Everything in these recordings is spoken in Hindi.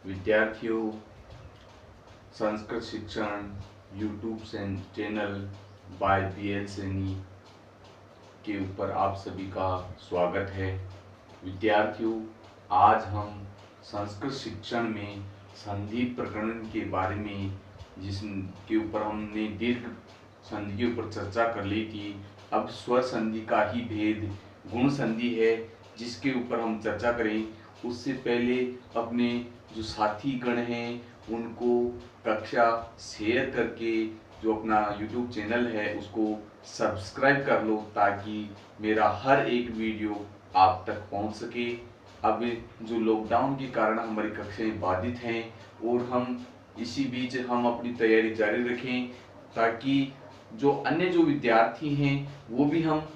विद्यार्थियों, संस्कृत शिक्षण YouTube channel by BL Saini के ऊपर आप सभी का स्वागत है। विद्यार्थियों, आज हम संस्कृत शिक्षण में संधि प्रकरण के बारे में जिसके ऊपर हमने दीर्घ संधि के ऊपर चर्चा कर ली थी, अब स्वर संधि का ही भेद गुण संधि है जिसके ऊपर हम चर्चा करें। उससे पहले अपने जो साथी गण हैं उनको कक्षा शेयर करके जो अपना YouTube चैनल है उसको सब्सक्राइब कर लो ताकि मेरा हर एक वीडियो आप तक पहुंच सके। अब जो लॉकडाउन के कारण हमारी कक्षाएं बाधित हैं और हम इसी बीच हम अपनी तैयारी जारी रखें ताकि जो अन्य जो विद्यार्थी हैं वो भी हम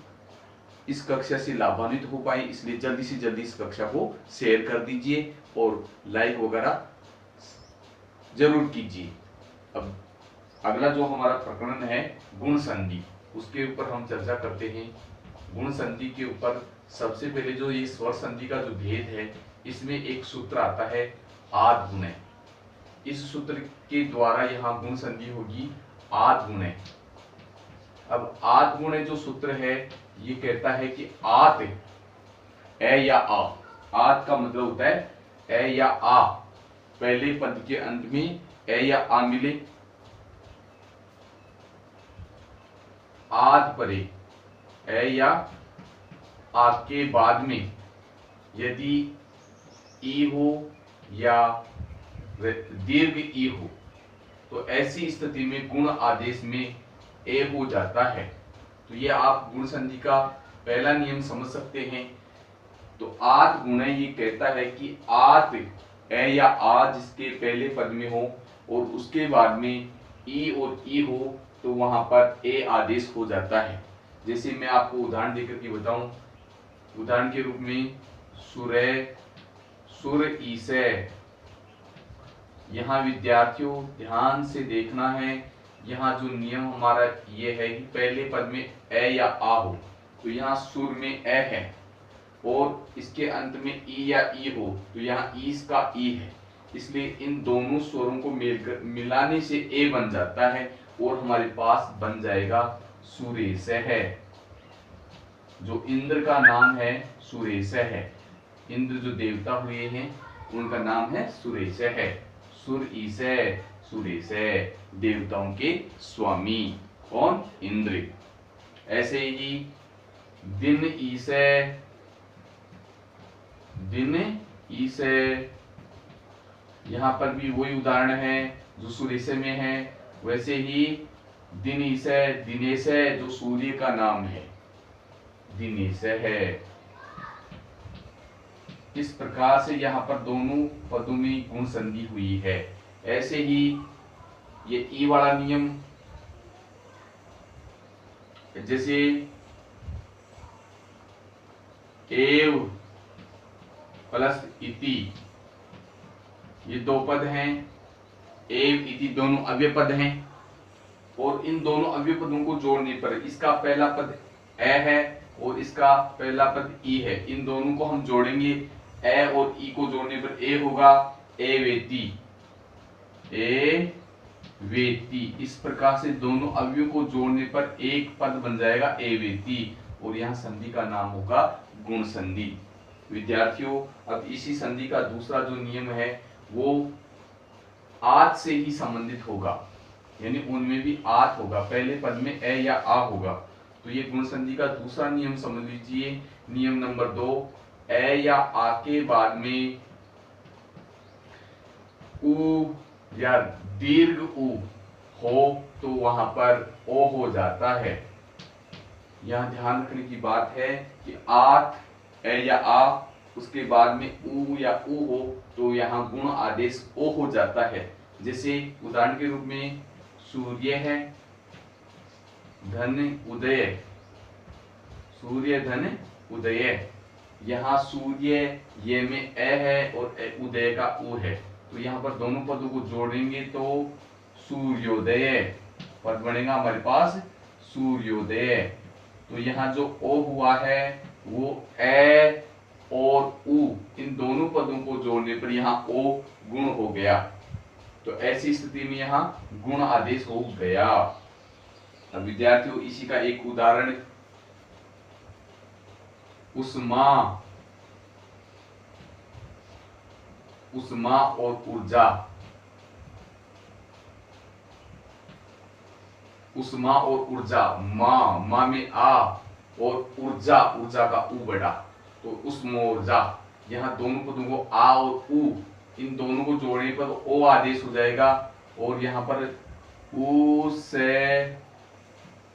इस कक्षा से लाभान्वित हो पाए। इसलिए जल्दी से जल्दी इस कक्षा को शेयर कर दीजिए और लाइक वगैरह जरूर कीजिए। अब अगला जो हमारा प्रकरण है गुण संधि, उसके ऊपर हम चर्चा करते हैं। गुण संधि के ऊपर सबसे पहले जो ये स्वर संधि का जो भेद है, इसमें एक सूत्र आता है आद गुणे। इस सूत्र के द्वारा यहाँ गुण संधि होगी आद गुणे। अब आद गुणे जो सूत्र है ये कहता है कि आत ए या आ, आत का मतलब होता है ए या आ, पहले पद के अंत में ए या आ मिले, आद परे ए या आ के बाद में यदि ई हो या दीर्घ ई हो तो ऐसी स्थिति में गुण आदेश में ए हो जाता है। तो ये आप गुण संधि का पहला नियम समझ सकते हैं। तो आत गुण ये कहता है कि आत ए या आ जिसके पहले पद में हो और उसके बाद में ई और ई हो तो वहां पर ए आदेश हो जाता है। जैसे मैं आपको उदाहरण देकर के बताऊं, उदाहरण के रूप में सुरे सुर ईसे। यहाँ विद्यार्थियों ध्यान से देखना है, यहाँ जो नियम हमारा ये है कि पहले पद में ए या आ हो तो यहाँ सुर में ए है और इसके अंत में ई या ई हो तो यहाँ ईस का ई है। इसलिए इन दोनों स्वरों को मिलाने से ए बन जाता है और हमारे पास बन जाएगा सुरेश है। जो इंद्र का नाम है सुरेश है, इंद्र जो देवता हुए हैं उनका नाम है सुरेश है। सुर ईसे सुरेश है, देवताओं के स्वामी कौन? इंद्र। ऐसे ही दिन ईसे, दिन ईसे, यहाँ पर भी वही उदाहरण है जो सूर्य में है। वैसे ही दिन ईसे दिनेश है जो सूर्य का नाम है, दिनेश है। इस प्रकार से यहाँ पर दोनों पदों में गुण संधि हुई है। ऐसे ही ये ई वाला नियम, जैसे एव प्लस इति, ये दो पद हैं, एव इति दोनों अव्यय पद हैं और इन दोनों अव्यय पदों को जोड़ने पर इसका पहला पद ए है और इसका पहला पद ई है। इन दोनों को हम जोड़ेंगे, ए और ई को जोड़ने पर ए होगा ए वेती, ए वेती। इस प्रकार से दोनों अवयवों को जोड़ने पर एक पद बन जाएगा ए वेती और यहाँ संधि का नाम होगा गुण संधि। विद्यार्थियों, अब इसी संधि का दूसरा जो नियम है वो आत से ही संबंधित होगा, यानी उनमें भी आत होगा, पहले पद में ए या आ होगा। तो ये गुण संधि का दूसरा नियम समझ लीजिए। नियम नंबर 2, ए या आ के बाद में उ या दीर्घ उ हो तो वहां पर ओ हो जाता है। यहां ध्यान रखने की बात है कि आत ए या आ उसके बाद में उ या उ हो तो यहाँ गुण आदेश ओ हो जाता है। जैसे उदाहरण के रूप में सूर्य है धन उदय, सूर्य धन उदय। यहाँ सूर्य ये में ए है और उदय का उ है तो यहाँ पर दोनों पदों को जोड़ेंगे तो सूर्योदय पद बनेगा हमारे पास, सूर्योदय। तो यहाँ जो ओ हुआ है वो ए और उ इन दोनों पदों को जोड़ने पर यहाँ ओ गुण हो गया। तो ऐसी स्थिति में यहाँ गुण आदेश हो गया। अब विद्यार्थियों इसी का एक उदाहरण उष्मा, उष्मा और ऊर्जा, उष्मा और ऊर्जा, माँ में आ और ऊर्जा, ऊर्जा का ऊ बड़ा, तो उष्मोर्जा। यहाँ दोनों पदों को आ और उ इन दोनों को जोड़ने पर ओ आदेश हो जाएगा और यहाँ पर उ से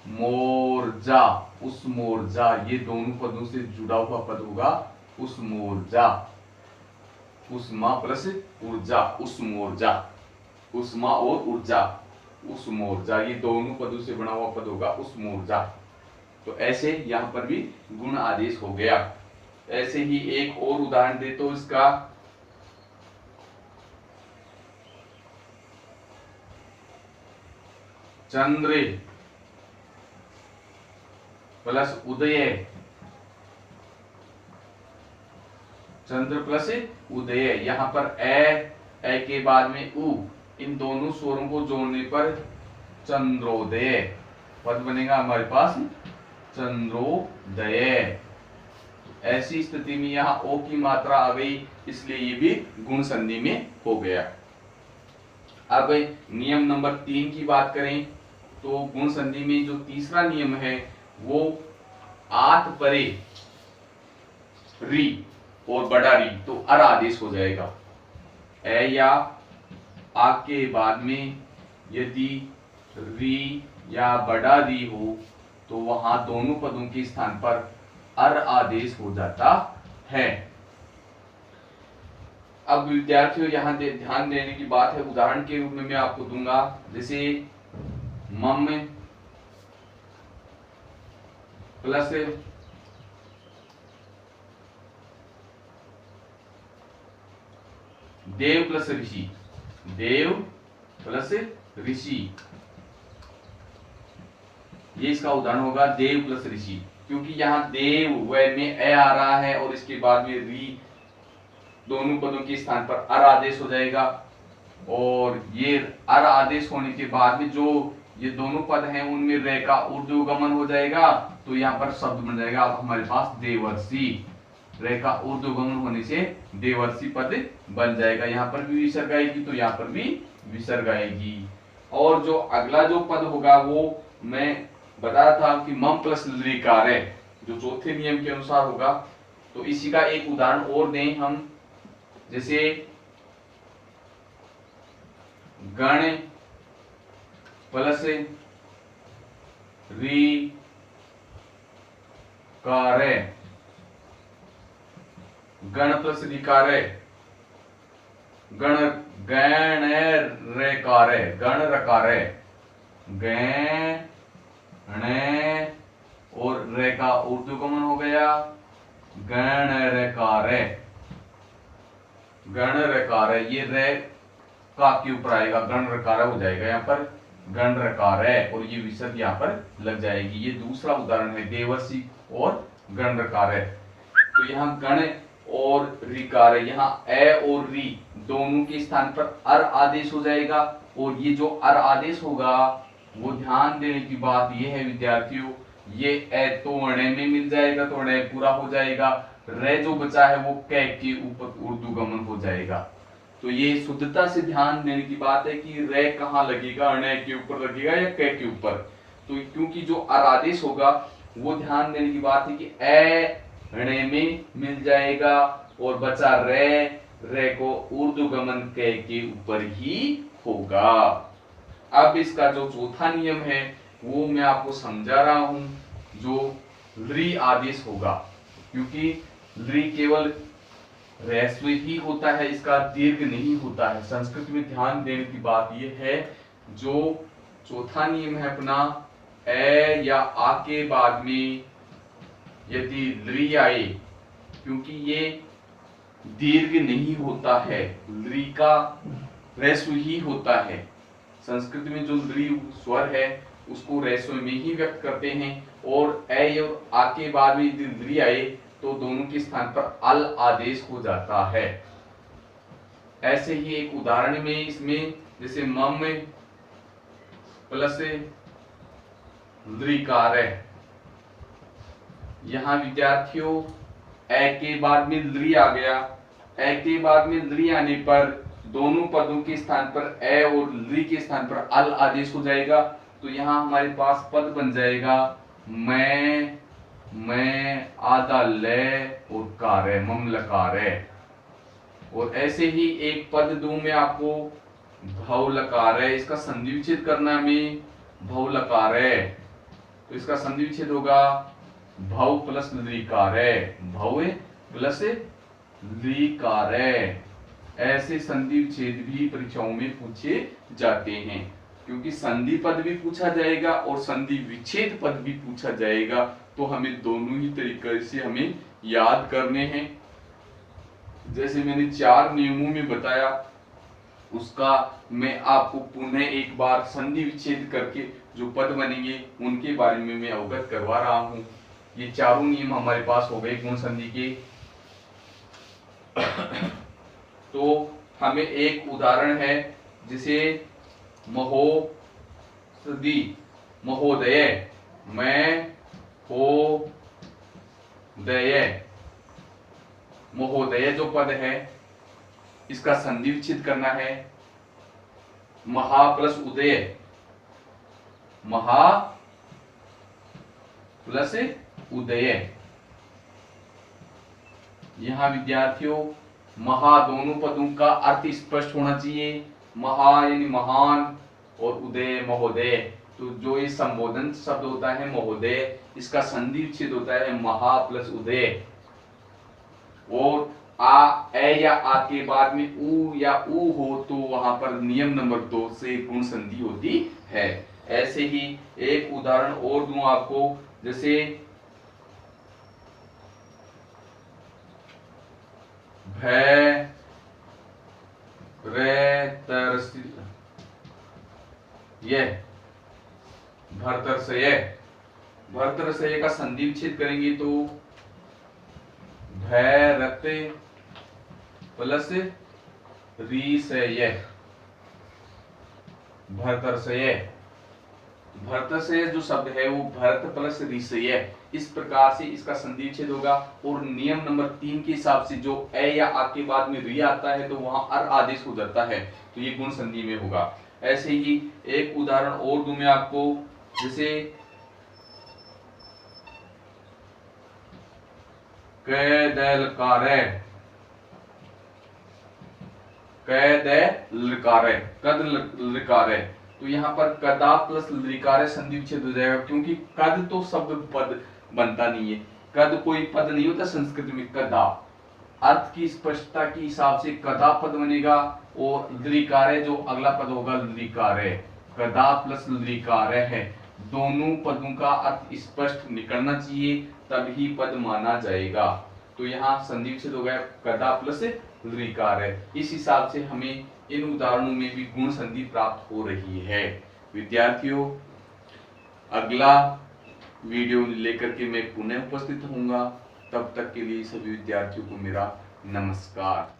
मोर्जा, उष्मोर्जा, ये दोनों पदों से जुड़ा हुआ पद होगा उष्मोर्जा। उष्मा प्लस ऊर्जा, उष्मोर्जा, उष्मा और ऊर्जा, उष्मोर्जा, ये दोनों पदों से बना हुआ पद होगा उष्मोर्जा। तो ऐसे यहां पर भी गुण आदेश हो गया। ऐसे ही एक और उदाहरण दे तो इसका चंद्र प्लस उदय, चंद्र प्लस उदय, यहां पर ए के बाद में उ इन दोनों स्वरों को जोड़ने पर चंद्रोदय पद बनेगा हमारे पास चंद्रोदय। ऐसी स्थिति में यहाँ ओ की मात्रा आ गई, इसलिए ये भी गुण संधि में हो गया। अब नियम नंबर 3 की बात करें तो गुण संधि में जो तीसरा नियम है वो आत परे री और बड़ा री, तो अर आदेश हो जाएगा। ए या आ के बाद में यदि री या बड़ा री हो तो वहां दोनों पदों के स्थान पर अर आदेश हो जाता है। अब विद्यार्थियों यहां ध्यान देने की बात है, उदाहरण के रूप में मैं आपको दूंगा, जैसे मम प्लस देव प्लस ऋषि, देव प्लस ऋषि, ये इसका उदाहरण होगा देव प्लस ऋषि, क्योंकि यहाँ देव व में ए आ रहा है और इसके बाद में री, दोनों पदों के स्थान पर अर आदेश हो जाएगा और ये अर आदेश होने के बाद में जो ये दोनों पद हैं उनमें रे का ऊर्ध्वगमन हो जाएगा, तो यहाँ पर शब्द बन जाएगा अब हमारे पास देवर्षि। रे का ऊर्ध्वगमन होने से देवर्षि पद बन जाएगा, यहाँ पर भी विसर्ग आएगी तो यहाँ पर भी विसर्ग आएगी। और जो अगला जो पद होगा वो मैं बता रहा था कि मम प्लस ऋकार है, जो चौथे नियम के अनुसार होगा। तो इसी का एक उदाहरण और दें हम, जैसे गण प्लस री कार्य, गण प्लस ऋकार, गण गण रेकार, गण रकार, गण और रे का ऊर्ध्वगमन हो गया गण रेकार, गण रेकार, ये रे का के ऊपर आएगा गण रकार हो जाएगा, यहाँ पर गण रकार है और ये विसर्ग यहाँ पर लग जाएगी। ये दूसरा उदाहरण है देवर्षि और गण रकार है। तो यहाँ गण और ऋकार है, यहाँ ए और री दोनों के स्थान पर अर आदेश हो जाएगा और ये जो अर आदेश होगा वो ध्यान देने की बात ये है विद्यार्थियों, ये ए तो अणे में मिल जाएगा तो अणे पूरा हो जाएगा, रे जो बचा है वो कै के ऊपर ऊर्ध्वगमन हो जाएगा। तो ये शुद्धता से ध्यान देने की बात है कि रे कहाँ लगेगा, अणे के ऊपर लगेगा या कै के ऊपर। तो क्योंकि जो अर आदेश होगा वो ध्यान देने की बात है कि ए अणे में मिल जाएगा और बचा रे को ऊर्ध्वगमन कै के ऊपर ही होगा। अब इसका जो चौथा नियम है वो मैं आपको समझा रहा हूं, जो री आदेश होगा, क्योंकि री केवल ह्रस्व ही होता है, इसका दीर्घ नहीं होता है। संस्कृत में ध्यान देने की बात यह है, जो चौथा नियम है अपना, ए या आ के बाद में यदि री आए, क्योंकि ये दीर्घ नहीं होता है, री का ह्रस्व ही होता है। संस्कृत में जो री स्वर है उसको ह्रस्व में ही व्यक्त करते हैं और ए और आ के बाद में यदि री आए तो दोनों के स्थान पर अल आदेश हो जाता है। ऐसे ही एक उदाहरण में इसमें जैसे मम प्लस लृकार, यहां विद्यार्थियों ए के बाद में लृ आ गया। ए के बाद में लृ आने पर दोनों पदों के स्थान पर ए और लृ के स्थान पर अल आदेश हो जाएगा। तो यहां हमारे पास पद बन जाएगा मैं आधा ले और कारे ममलकारे। और ऐसे ही एक पद दूं मैं आपको भव लकार है, इसका संधि विच्छेद करना में भव लकार है, तो इसका संधि विच्छेद होगा भव प्लस लृकार है, भव प्लस लृकार है। ऐसे संधि विच्छेद भी परीक्षाओं में पूछे जाते हैं, क्योंकि संधि पद भी पूछा जाएगा और संधि विच्छेद पद भी पूछा जाएगा, तो हमें दोनों ही तरीके से हमें याद करने हैं। जैसे मैंने 4 नियमों में बताया, उसका मैं आपको पुनः एक बार संधि विच्छेद करके जो पद बनेंगे उनके बारे में मैं अवगत करवा रहा हूं। ये चारों नियम हमारे पास हो गए गुण संधि के। तो हमें एक उदाहरण है, जिसे महोदय, मैं हो दय, महोदय जो पद है इसका संधि विच्छेद करना है महा प्लस उदय, महा प्लस उदय। यहां विद्यार्थियों महा दोनों पदों का अर्थ स्पष्ट होना चाहिए, महा यानी महान और उदय महोदय। तो जो ये संबोधन शब्द होता है महोदय, इसका संधि विच्छेद होता है महा प्लस उदय। और ए या आ के बाद में उ या उ हो तो वहां पर नियम नंबर 2 से गुण संधि होती है। ऐसे ही एक उदाहरण और दूं आपको, जैसे भय रे तरस यह भरतर से का संधि विच्छेद करेंगे तो भैरत प्लस री से यह, भरतर से जो शब्द है वो भरत प्लस री से यह, इस प्रकार से इसका संधि विच्छेद होगा। और नियम नंबर 3 के हिसाब से जो ए या आ के बाद में री आता है तो वहां अर आदेश हो जाता है, तो ये गुण संधि में होगा। ऐसे ही एक उदाहरण और दूं मैं आपको, जैसे कद लकारे, तो यहाँ पर कदा प्लस लकारे संधि विच्छेद हो जाएगा, क्योंकि कद तो शब्द पद बनता नहीं है, कद कोई पद नहीं होता संस्कृत में। कदा अर्थ की स्पष्टता के हिसाब से कदा पद बनेगा, और लृकारे जो अगला पद होगा लृकारे, कदा प्लस लृकारे है। दोनों पदों का अर्थ स्पष्ट निकलना चाहिए, तभी पद माना जाएगा। तो यहाँ संधि विच्छेद हो गया कदा प्लस लृकारे। इस हिसाब से हमें इन उदाहरणों में भी गुण संधि प्राप्त हो रही है। विद्यार्थियों, अगला वीडियो लेकर के मैं पुनः उपस्थित होऊंगा। तब तक के लिए सभी विद्यार्थियों को मेरा नमस्कार।